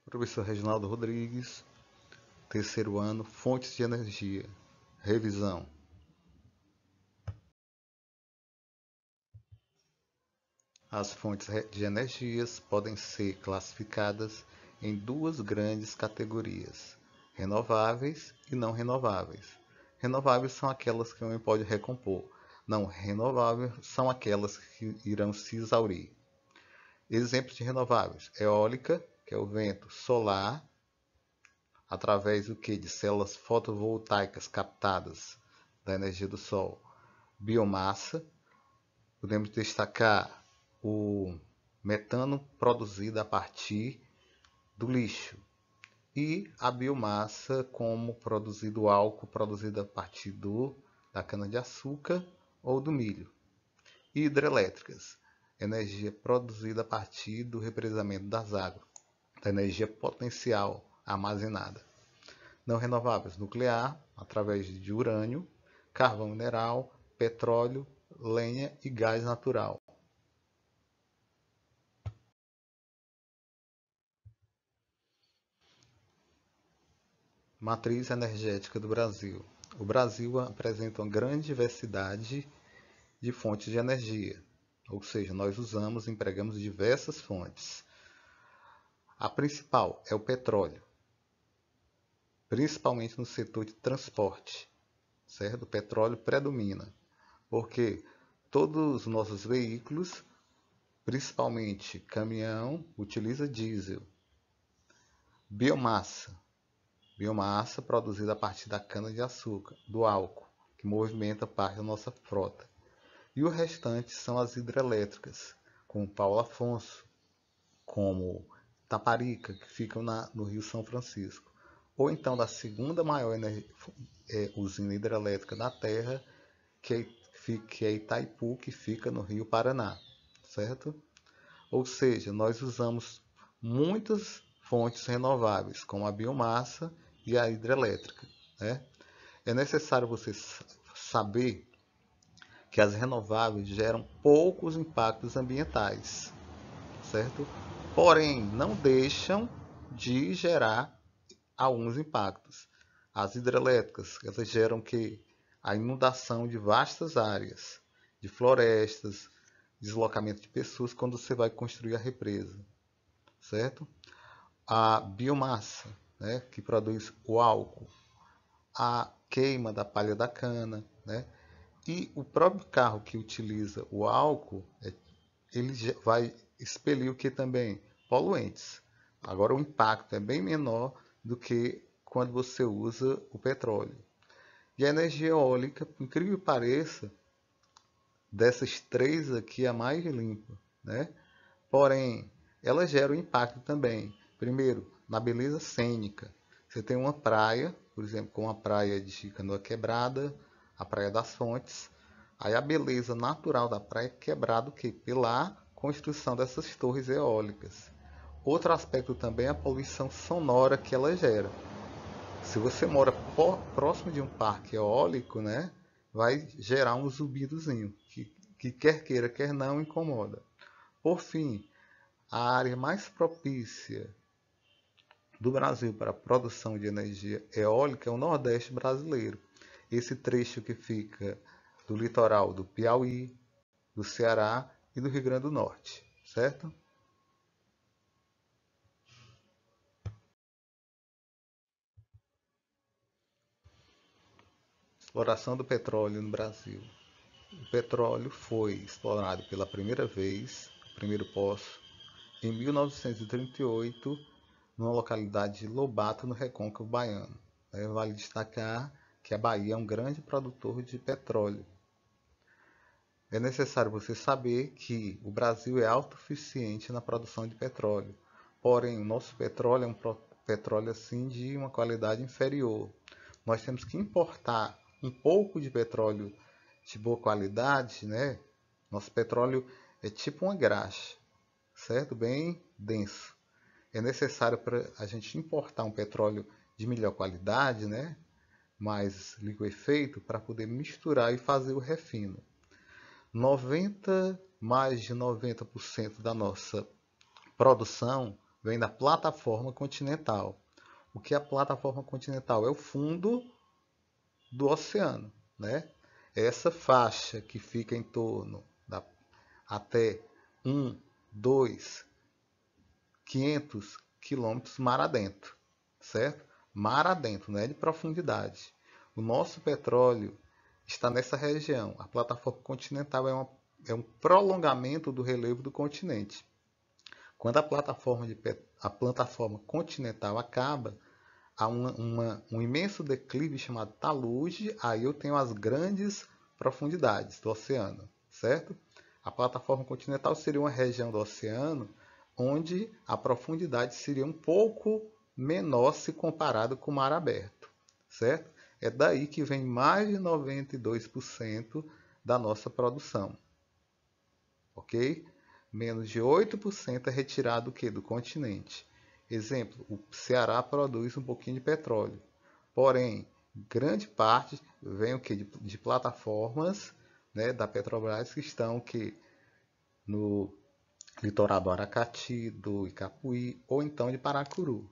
Professor Reginaldo Rodrigues, terceiro ano, fontes de energia. Revisão. As fontes de energias podem ser classificadas em duas grandes categorias: renováveis e não renováveis. Renováveis são aquelas que o homem pode recompor. Não renováveis são aquelas que irão se exaurir. Exemplos de renováveis: eólica, que é o vento, solar, através do que? De células fotovoltaicas captadas da energia do Sol. Biomassa, podemos destacar o metano produzido a partir do lixo e a biomassa como produzido o álcool produzido a partir da cana-de-açúcar ou do milho. E hidrelétricas, energia produzida a partir do represamento das águas, da energia potencial armazenada. Não renováveis: nuclear, através de urânio, carvão mineral, petróleo, lenha e gás natural. Matriz energética do Brasil. O Brasil apresenta uma grande diversidade de fontes de energia, ou seja, nós usamos e empregamos diversas fontes. A principal é o petróleo, principalmente no setor de transporte, certo? O petróleo predomina, porque todos os nossos veículos, principalmente caminhão, utiliza diesel. Biomassa produzida a partir da cana-de-açúcar, do álcool, que movimenta parte da nossa frota. E o restante são as hidrelétricas, como Paulo Afonso, como Taparica, que ficam no Rio São Francisco. Ou então da segunda maior usina hidrelétrica da Terra, que é Itaipu, que fica no Rio Paraná, certo? Ou seja, nós usamos muitas fontes renováveis, como a biomassa e a hidrelétrica, né? É necessário você saber que as renováveis geram poucos impactos ambientais, certo? Porém, não deixam de gerar alguns impactos. As hidrelétricas, elas geram que a inundação de vastas áreas, de florestas, deslocamento de pessoas quando você vai construir a represa, certo? A biomassa, né, que produz o álcool, a queima da palha da cana, né? E o próprio carro que utiliza o álcool, ele vai expelir o que também? Poluentes. Agora o impacto é bem menor do que quando você usa o petróleo. E a energia eólica, por incrível que pareça, dessas três aqui é a mais limpa, né? Porém, ela gera um impacto também. Primeiro, na beleza cênica. Você tem uma praia, por exemplo, como a praia de Canoa Quebrada, a Praia das Fontes. Aí a beleza natural da praia é quebrada pela construção dessas torres eólicas. Outro aspecto também é a poluição sonora que ela gera. Se você mora próximo de um parque eólico, né, vai gerar um zumbidozinho que quer queira, quer não, incomoda. Por fim, a área mais propícia do Brasil para a produção de energia eólica é o Nordeste brasileiro. Esse trecho que fica do litoral do Piauí, do Ceará e do Rio Grande do Norte, certo? Exploração do petróleo no Brasil. O petróleo foi explorado pela primeira vez, o primeiro poço, em 1938, numa localidade de Lobato, no Recôncavo Baiano. Vale destacar que a Bahia é um grande produtor de petróleo. É necessário você saber que o Brasil é autossuficiente na produção de petróleo. Porém, o nosso petróleo é um petróleo assim de uma qualidade inferior. Nós temos que importar um pouco de petróleo de boa qualidade, né? Nosso petróleo é tipo uma graxa, certo? Bem denso. É necessário para a gente importar um petróleo de melhor qualidade, né? Mais liquefeito, para poder misturar e fazer o refino. Mais de 90% da nossa produção vem da plataforma continental. O que é a plataforma continental? É o fundo do oceano, né? Essa faixa que fica em torno da até 1, 2, 500 quilômetros mar adentro, certo? Mar adentro, não é de profundidade. O nosso petróleo está nessa região. A plataforma continental é um prolongamento do relevo do continente. Quando a plataforma continental acaba, há um imenso declive chamado talude, aí eu tenho as grandes profundidades do oceano, certo? A plataforma continental seria uma região do oceano onde a profundidade seria um pouco menor se comparado com o mar aberto, certo? É daí que vem mais de 92% da nossa produção, ok? Menos de 8% é retirado do continente. Exemplo, o Ceará produz um pouquinho de petróleo, porém, grande parte vem de plataformas, né, da Petrobras que estão no litoral do Aracati, do Icapuí ou então de Paracuru.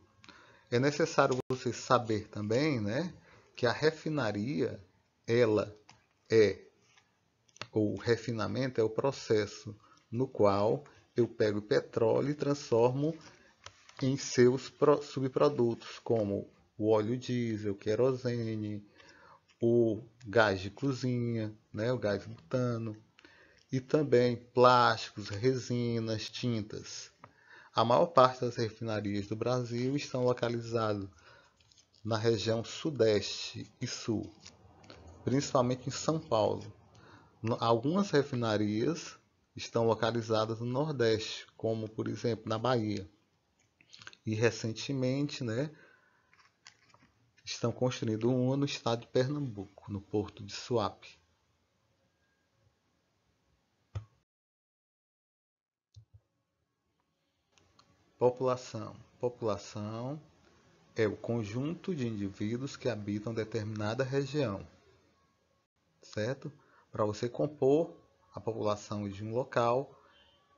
É necessário você saber também, né, que a refinaria, o refinamento é o processo no qual eu pego o petróleo e transformo em seus subprodutos, como o óleo diesel, querosene, o gás de cozinha, né, o gás butano, e também plásticos, resinas, tintas. A maior parte das refinarias do Brasil estão localizadas na região sudeste e sul, principalmente em São Paulo. Algumas refinarias estão localizadas no nordeste, como por exemplo na Bahia. E recentemente, né, estão construindo uma no estado de Pernambuco, no porto de Suape. População. População é o conjunto de indivíduos que habitam determinada região, certo? Para você compor a população de um local,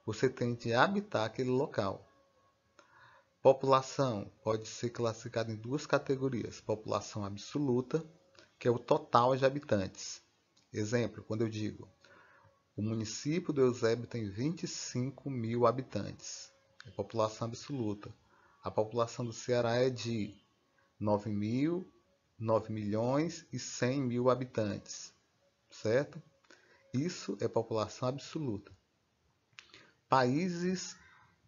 você tem de habitar aquele local. População pode ser classificada em duas categorias: população absoluta, que é o total de habitantes. Exemplo, quando eu digo o município do Eusébio tem 25 mil habitantes, é população absoluta. A população do Ceará é de 9 milhões e 100 mil habitantes, certo? Isso é população absoluta. Países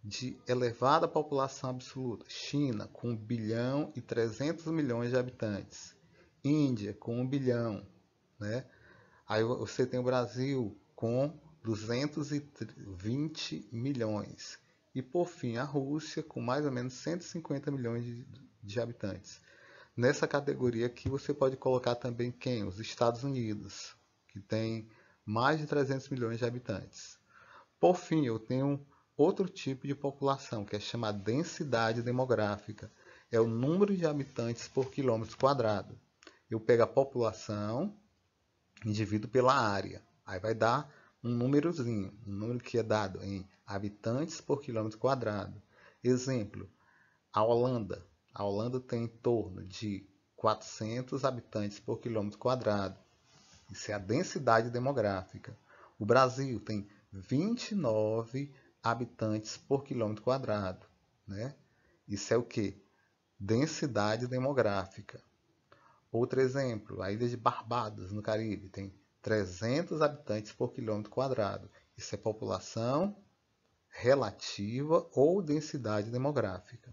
de elevada população absoluta: China, com 1 bilhão e 300 milhões de habitantes. Índia, com 1 bilhão. Né? Aí você tem o Brasil, com 220 milhões. E, por fim, a Rússia, com mais ou menos 150 milhões de habitantes. Nessa categoria aqui, você pode colocar também quem? Os Estados Unidos, que tem mais de 300 milhões de habitantes. Por fim, eu tenho outro tipo de população, que é chamada densidade demográfica. É o número de habitantes por quilômetro quadrado. Eu pego a população e divido pela área. Aí vai dar um númerozinho, um número que é dado em habitantes por quilômetro quadrado. Exemplo, a Holanda. A Holanda tem em torno de 400 habitantes por quilômetro quadrado. Isso é a densidade demográfica. O Brasil tem 29 habitantes por quilômetro quadrado. Né? Isso é o que? Densidade demográfica. Outro exemplo, a ilha de Barbados, no Caribe, tem 300 habitantes por quilômetro quadrado. Isso é população relativa ou densidade demográfica.